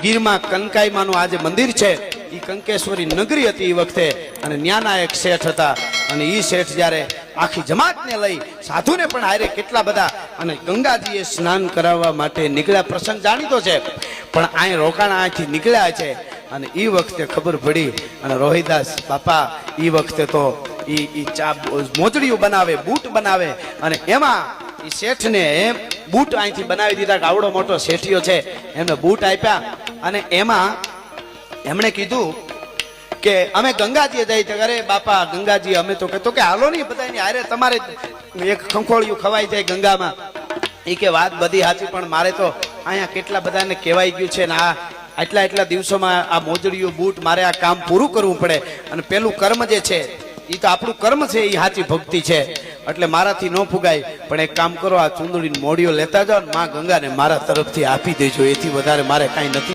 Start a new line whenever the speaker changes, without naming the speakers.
ગીરમાં કનકાઈમાનું આ જે મંદિર છે એ કંકેશ્વરી નગરી હતી એ વખતે, અને ન્યાના એક શેઠ હતા, અને એ શેઠ જ્યારે આખી જમાતને લઈ સાધુને પણ હારે કેટલા બધા અને ગંગાજીએ સ્નાન કરાવવા માટે નીકળ્યા. પ્રસંગ જાણીતો છે, પણ અહીં રોકાણા અહીંથી નીકળ્યા છે. અને એ વખતે ખબર પડી, અને રોહિદાસ બાપા એ વખતે તો ઈ ચા મોજડીઓ બનાવે, બૂટ બનાવે, અને એમાં એ શેઠને બૂટ અહીંથી બનાવી દીધા. આવડો મોટો શેઠિયો છે, એમને બૂટ આપ્યા. અને એમાં એમણે કીધું કે અમે ગંગાજીએ જઈ. અરે બાપા ગંગાજી અમે તો કહેતો કે હાલો નહીં બધાની હારે, તમારે એક ખંખોળિયું ખવાઈ જાય ગંગામાં. એ કે વાત બધી સાચી, પણ મારે તો અહીંયા કેટલા બધાને કહેવાઈ ગયું છે ને આ એટલા દિવસોમાં આ મોજડીઓ બૂટ મારે આ કામ પૂરું કરવું પડે. અને પેલું કર્મ જે છે એ તો આપણું કર્મ છે, એ સાચી ભક્તિ છે, એટલે મારાથી ન ફુગાય. પણ એક કામ કરો, આ ચૂંદડીની મોડીઓ લેતા જાઓ ને માં ગંગાને મારા તરફથી આપી દેજો, એથી વધારે મારે કાંઈ નથી.